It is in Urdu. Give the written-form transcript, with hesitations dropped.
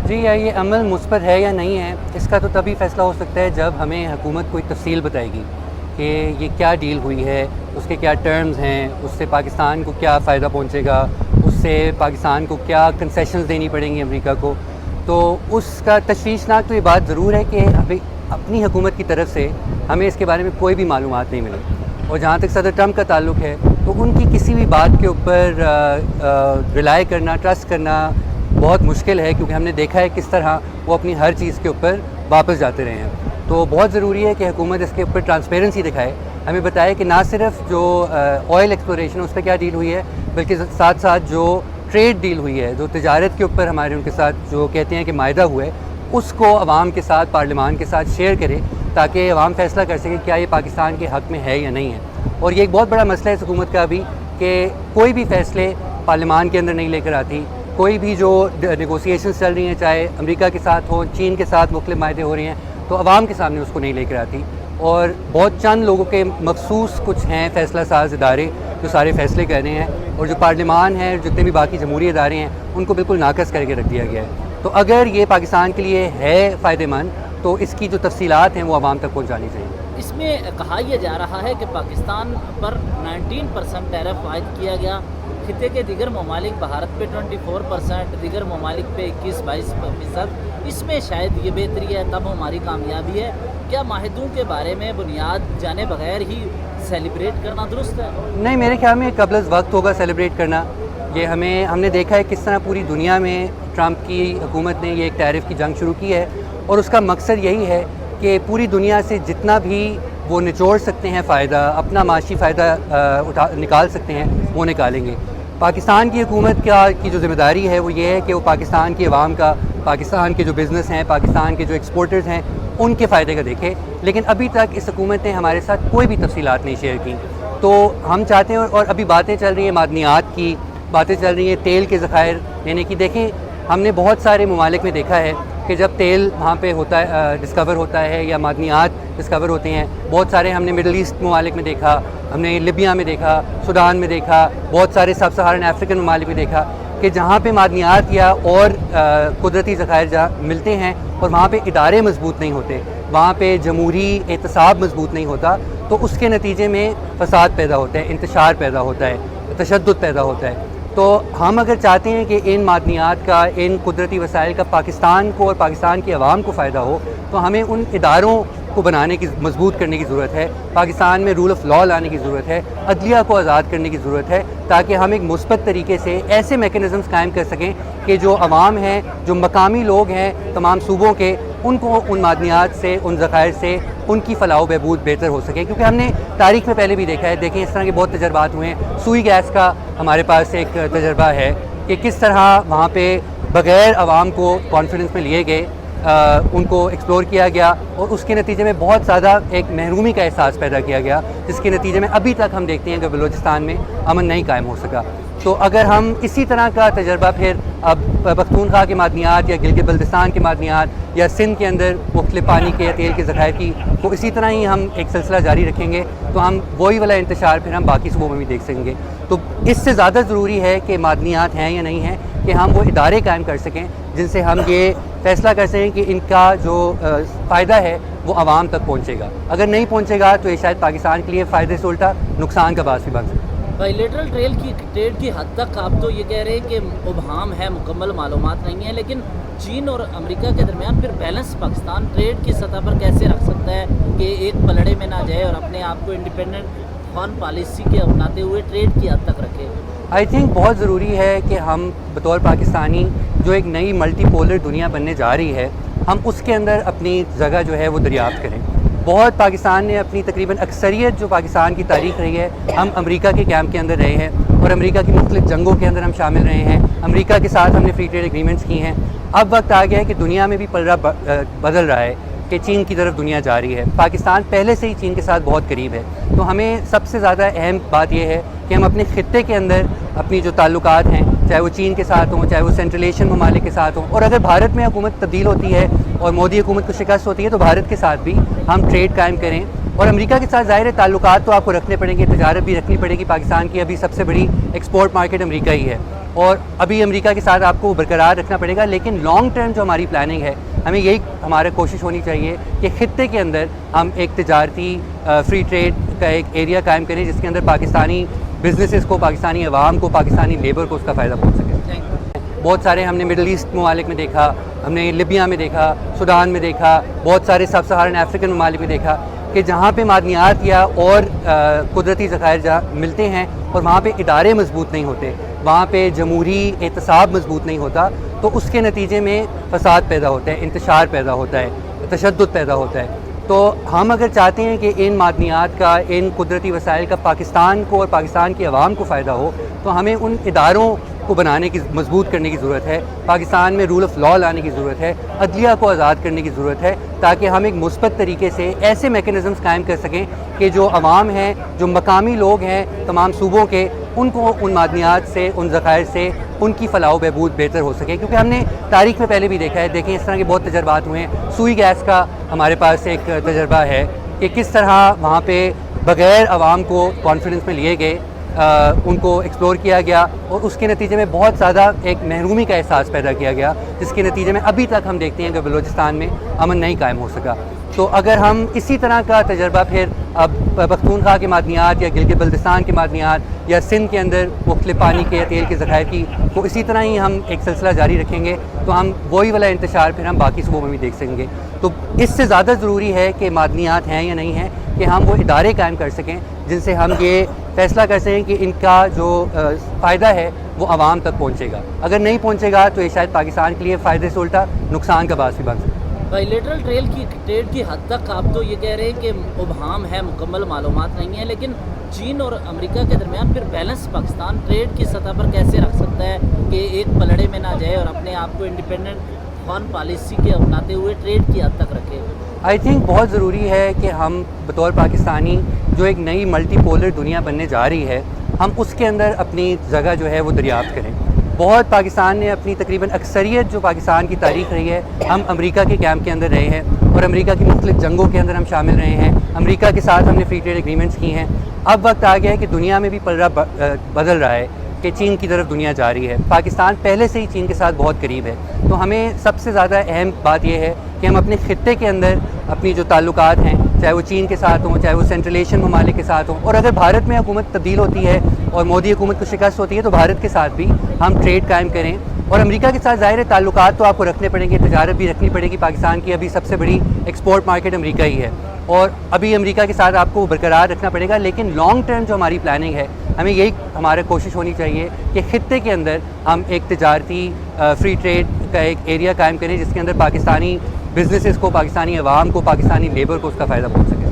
جی یہ عمل مثبت ہے یا نہیں ہے، اس کا تو تبھی فیصلہ ہو سکتا ہے جب ہمیں حکومت کوئی تفصیل بتائے گی کہ یہ کیا ڈیل ہوئی ہے، اس کے کیا ٹرمز ہیں، اس سے پاکستان کو کیا فائدہ پہنچے گا، اس سے پاکستان کو کیا کنسیشنز دینی پڑیں گی امریکہ کو. تو اس کا تشویشناک تو یہ بات ضرور ہے کہ ابھی اپنی حکومت کی طرف سے ہمیں اس کے بارے میں کوئی بھی معلومات نہیں ملی. اور جہاں تک صدر ٹرمپ کا تعلق ہے تو ان کی کسی بھی بات کے اوپر ریلائی کرنا، ٹرسٹ کرنا بہت مشکل ہے، کیونکہ ہم نے دیکھا ہے کس طرح وہ اپنی ہر چیز کے اوپر واپس جاتے رہے ہیں. تو بہت ضروری ہے کہ حکومت اس کے اوپر ٹرانسپیرنسی دکھائے، ہمیں بتائے کہ نہ صرف جو آئل ایکسپلوریشن اس پہ کیا ڈیل ہوئی ہے، بلکہ ساتھ ساتھ جو ٹریڈ ڈیل ہوئی ہے، جو تجارت کے اوپر ہمارے ان کے ساتھ جو کہتے ہیں کہ معاہدہ ہوا ہے، اس کو عوام کے ساتھ، پارلیمان کے ساتھ شیئر کرے تاکہ عوام فیصلہ کر سکے کیا یہ پاکستان کے حق میں ہے یا نہیں ہے. اور یہ ایک بہت بڑا مسئلہ ہے اس حکومت کا ابھی کہ کوئی بھی فیصلے پارلیمان کے اندر نہیں لے کر آتی. کوئی بھی جو نیگوسیشنز چل رہی ہیں، چاہے امریکہ کے ساتھ ہوں، چین کے ساتھ مختلف معاہدے ہو رہے ہیں، تو عوام کے سامنے اس کو نہیں لے کر آتی. اور بہت چند لوگوں کے مخصوص کچھ ہیں فیصلہ ساز ادارے جو سارے فیصلے کر رہے ہیں، اور جو پارلیمان ہے، جتنے بھی باقی جمہوری ادارے ہیں، ان کو بالکل ناقص کر کے رکھ دیا گیا ہے. تو اگر یہ پاکستان کے لیے ہے فائدہ مند تو اس کی جو تفصیلات ہیں وہ عوام تک پہنچانی چاہیے. اس میں کہا یہ جا رہا ہے کہ پاکستان پر 19% ٹیرف عائد کیا گیا، خطے کے دیگر ممالک بھارت پہ 24%، دیگر ممالک پہ 21-22%. اس میں شاید یہ بہتری ہے، تب ہماری کامیابی ہے. کیا معاہدوں کے بارے میں بنیاد جانے بغیر ہی سیلیبریٹ کرنا درست ہے؟ نہیں، میرے خیال میں قبل از وقت ہوگا سیلیبریٹ کرنا. یہ ہم نے دیکھا ہے کس طرح پوری دنیا میں ٹرمپ کی حکومت نے یہ ایک ٹیرف کی جنگ شروع کی ہے، اور اس کا مقصد یہی ہے کہ پوری دنیا سے جتنا بھی وہ نچوڑ سکتے ہیں فائدہ، اپنا معاشی فائدہ نکال سکتے ہیں، وہ نکالیں گے. پاکستان کی حکومت کی جو ذمہ داری ہے وہ یہ ہے کہ وہ پاکستان کے عوام کا، پاکستان کے جو بزنس ہیں، پاکستان کے جو ایکسپورٹرز ہیں، ان کے فائدے کا دیکھے. لیکن ابھی تک اس حکومت نے ہمارے ساتھ کوئی بھی تفصیلات نہیں شیئر کی. تو ہم چاہتے ہیں، اور ابھی باتیں چل رہی ہیں معدنیات کی، باتیں چل رہی ہیں تیل کے ذخائر لینے کی. دیکھیں، ہم نے بہت سارے ممالک میں دیکھا ہے کہ جب تیل وہاں پہ ہوتا ہے، ڈسکور ہوتا ہے، یا معدنیات ڈسکور ہوتے ہیں، بہت سارے ہم نے مڈل ایسٹ ممالک میں دیکھا، ہم نے لیبیا میں دیکھا، سوڈان میں دیکھا، بہت سارے سب سہارن افریقن ممالک میں دیکھا کہ جہاں پہ معدنیات یا اور قدرتی ذخائر جہاں ملتے ہیں اور وہاں پہ ادارے مضبوط نہیں ہوتے، وہاں پہ جمہوری احتساب مضبوط نہیں ہوتا، تو اس کے نتیجے میں فساد پیدا ہوتا ہے، انتشار پیدا ہوتا ہے، تشدد پیدا ہوتا ہے. تو ہم اگر چاہتے ہیں کہ ان معدنیات کا، ان قدرتی وسائل کا پاکستان کو اور پاکستان کی عوام کو فائدہ ہو، تو ہمیں ان اداروں کو بنانے کی، مضبوط کرنے کی ضرورت ہے. پاکستان میں رول آف لاء لانے کی ضرورت ہے، عدلیہ کو آزاد کرنے کی ضرورت ہے، تاکہ ہم ایک مثبت طریقے سے ایسے میکینزمز قائم کر سکیں کہ جو عوام ہیں، جو مقامی لوگ ہیں تمام صوبوں کے، ان کو ان معدنیات سے، ان ذخائر سے، ان کی فلاح و بہبود بہتر ہو سکے. کیونکہ ہم نے تاریخ میں پہلے بھی دیکھا ہے، دیکھیں اس طرح کے بہت تجربات ہوئے ہیں. سوئی گیس کا ہمارے پاس ایک تجربہ ہے کہ کس طرح وہاں پہ بغیر عوام کو کانفیڈنس میں لیے گئے، ان کو ایکسپلور کیا گیا، اور اس کے نتیجے میں بہت زیادہ ایک محرومی کا احساس پیدا کیا گیا، جس کے نتیجے میں ابھی تک ہم دیکھتے ہیں کہ بلوچستان میں امن نہیں قائم ہو سکا. تو اگر ہم اسی طرح کا تجربہ پھر اب پختونخوا کے معدنیات یا گلگت بلتستان کے معدنیات یا سندھ کے اندر مختلف پانی کے یا تیل کے ذخائر کی، تو اسی طرح ہی ہم ایک سلسلہ جاری رکھیں گے تو ہم وہی والا انتشار پھر ہم باقی صوبوں میں بھی دیکھ سکیں گے. تو اس سے زیادہ ضروری ہے کہ معدنیات ہیں یا نہیں ہیں، کہ ہم وہ ادارے قائم کر سکیں جن سے ہم یہ فیصلہ کر سکیں کہ ان کا جو فائدہ ہے وہ عوام تک پہنچے گا. اگر نہیں پہنچے گا تو یہ شاید پاکستان کے لیے فائدے سے الٹا نقصان کا باعث بھی بن سکتا ہے. بائیلیٹرل ٹریڈ کی حد تک آپ تو یہ کہہ رہے ہیں کہ ابہام ہے، مکمل معلومات نہیں ہے، لیکن چین اور امریکہ کے درمیان پھر بیلنس پاکستان ٹریڈ کی سطح پر کیسے رکھ سکتا ہے کہ ایک پلڑے میں نہ جائے اور اپنے آپ کو انڈیپینڈنٹ فارن پالیسی کے اپناتے ہوئے ٹریڈ کی حد تک رکھے؟ آئی تھنک بہت ضروری ہے کہ ہم بطور پاکستانی جو ایک نئی ملٹی پولر دنیا بننے جا رہی ہے، ہم اس کے اندر اپنی جگہ جو ہے وہ دریافت کریں. بہت پاکستان نے اپنی تقریباً اکثریت جو پاکستان کی تاریخ رہی ہے، ہم امریکہ کے کیمپ کے اندر رہے ہیں، اور امریکہ کی مختلف جنگوں کے اندر ہم شامل رہے ہیں. امریکہ کے ساتھ ہم نے فری ٹریڈ ایگریمنٹس کی ہیں. اب وقت آ گیا ہے کہ دنیا میں بھی پلڑا بدل رہا ہے کہ چین کی طرف دنیا جا رہی ہے. پاکستان پہلے سے ہی چین کے ساتھ بہت قریب ہے. تو ہمیں سب سے زیادہ اہم بات یہ ہے کہ ہم اپنے خطے کے اندر اپنی جو تعلقات ہیں، چاہے وہ چین کے ساتھ ہوں، چاہے وہ سینٹرل ایشین ممالک کے ساتھ ہوں، اور اگر بھارت میں حکومت تبدیل ہوتی ہے اور مودی حکومت کو شکست ہوتی ہے تو بھارت کے ساتھ بھی ہم ٹریڈ قائم کریں. اور امریکہ کے ساتھ ظاہر تعلقات تو آپ کو رکھنے پڑیں گے، تجارت بھی رکھنی پڑے گی. پاکستان کی ابھی سب سے بڑی ایکسپورٹ مارکیٹ امریکہ ہی ہے. اور ابھی امریکہ کے ساتھ آپ کو برقرار رکھنا پڑے گا، لیکن لانگ ٹرم جو ہماری پلاننگ ہے ہمیں یہی ہمارا کوشش ہونی چاہیے کہ خطے کے اندر ہم ایک تجارتی فری ٹریڈ کا ایک ایریا قائم کریں جس کے اندر پاکستانی بزنسز کو، پاکستانی عوام کو، پاکستانی لیبر کو اس کا فائدہ پہنچ سکے۔ بہت سارے ہم نے مڈل ایسٹ ممالک میں دیکھا، ہم نے لیبیا میں دیکھا، سوڈان میں دیکھا، بہت سارے سب سہارن افریقن ممالک میں دیکھا کہ جہاں پہ معدنیات یا اور قدرتی ذخائر جہاں ملتے ہیں اور وہاں پہ ادارے مضبوط نہیں ہوتے، وہاں پہ جمہوری احتساب مضبوط نہیں ہوتا، تو اس کے نتیجے میں فساد پیدا ہوتا ہے، انتشار پیدا ہوتا ہے، تشدد پیدا ہوتا ہے۔ تو ہم اگر چاہتے ہیں کہ ان معدنیات کا، ان قدرتی وسائل کا پاکستان کو اور پاکستان کی عوام کو فائدہ ہو، تو ہمیں ان اداروں کو بنانے کی، مضبوط کرنے کی ضرورت ہے، پاکستان میں رول آف لاء لانے کی ضرورت ہے، عدلیہ کو آزاد کرنے کی ضرورت ہے، تاکہ ہم ایک مثبت طریقے سے ایسے میکنزمز قائم کر سکیں کہ جو عوام ہیں، جو مقامی لوگ ہیں تمام صوبوں کے، ان کو ان معدنیات سے، ان ذخائر سے ان کی فلاح و بہبود بہتر ہو سکے۔ کیونکہ ہم نے تاریخ میں پہلے بھی دیکھا ہے، دیکھیں اس طرح کے بہت تجربات ہوئے ہیں۔ سوئی گیس کا ہمارے پاس ایک تجربہ ہے کہ کس طرح وہاں پہ بغیر عوام کو کانفیڈنس میں لیے گئے، ان کو ایکسپلور کیا گیا اور اس کے نتیجے میں بہت زیادہ ایک محرومی کا احساس پیدا کیا گیا، جس کے نتیجے میں ابھی تک ہم دیکھتے ہیں کہ بلوچستان میں امن نہیں قائم ہو سکا۔ تو اگر ہم اسی طرح کا تجربہ پھر اب پختونخوا کے معدنیات یا گلگت بلتستان کے معدنیات یا سندھ کے اندر مختلف پانی کے یا تیل کے ذخائر کی، تو اسی طرح ہی ہم ایک سلسلہ جاری رکھیں گے تو ہم وہی والا انتشار پھر ہم باقی صوبوں میں بھی دیکھ سکیں گے۔ تو اس سے زیادہ ضروری ہے کہ معدنیات ہیں یا نہیں ہیں، کہ ہم وہ ادارے قائم کر سکیں جن سے ہم یہ فیصلہ کر سکیں کہ ان کا جو فائدہ ہے وہ عوام تک پہنچے گا۔ اگر نہیں پہنچے گا تو یہ شاید پاکستان کے لیے فائدے سے الٹا نقصان کا باعث بھی بن سکتا ہے۔ بائیلیٹرل ٹریڈ کی حد تک آپ تو یہ کہہ رہے ہیں کہ ابہام ہے، مکمل معلومات نہیں ہیں، لیکن چین اور امریکہ کے درمیان پھر بیلنس پاکستان ٹریڈ کی سطح پر کیسے رکھ سکتا ہے کہ ایک پلڑے میں نہ جائے اور اپنے آپ کو انڈیپینڈنٹ فارن پالیسی کے اپناتے ہوئے ٹریڈ کی حد تک رکھے؟ آئی تھنک بہت ضروری ہے کہ ہم بطور پاکستانی جو ایک نئی ملٹی پولر دنیا بننے جا رہی ہے، ہم اس کے اندر اپنی جگہ جو ہے وہ دریافت کریں۔ بہت پاکستان نے اپنی تقریباً اکثریت جو پاکستان کی تاریخ رہی ہے، ہم امریکہ کے کیمپ کے اندر رہے ہیں اور امریکہ کی مختلف جنگوں کے اندر ہم شامل رہے ہیں، امریکہ کے ساتھ ہم نے فری ٹریڈ ایگریمنٹس کی ہیں۔ اب وقت آ گیا ہے کہ دنیا میں بھی پلڑا بدل رہا ہے کہ چین کی طرف دنیا جا رہی ہے۔ پاکستان پہلے سے ہی چین کے ساتھ بہت قریب ہے، تو ہمیں سب سے زیادہ اہم بات یہ ہے کہ ہم اپنے خطے کے اندر اپنی جو تعلقات ہیں، چاہے وہ چین کے ساتھ ہوں، چاہے وہ سینٹرل ایشین ممالک کے ساتھ ہوں، اور اگر بھارت میں حکومت تبدیل ہوتی ہے اور مودی حکومت کو شکست ہوتی ہے تو بھارت کے ساتھ بھی ہم ٹریڈ قائم کریں۔ اور امریکہ کے ساتھ ظاہر تعلقات تو آپ کو رکھنے پڑیں گے، تجارت بھی رکھنی پڑے گی۔ پاکستان کی ابھی سب سے بڑی ایکسپورٹ مارکیٹ امریکہ ہی ہے، اور ابھی امریکہ کے ساتھ آپ کو برقرار رکھنا پڑے گا، لیکن لانگ ٹرم جو ہماری پلاننگ ہے ہمیں یہی ہمارا کوشش ہونی چاہیے کہ خطے کے اندر ہم ایک تجارتی فری ٹریڈ کا ایک ایریا قائم کریں جس کے اندر پاکستانی بزنسز کو، پاکستانی عوام کو، پاکستانی لیبر کو اس کا فائدہ پہنچ سکے۔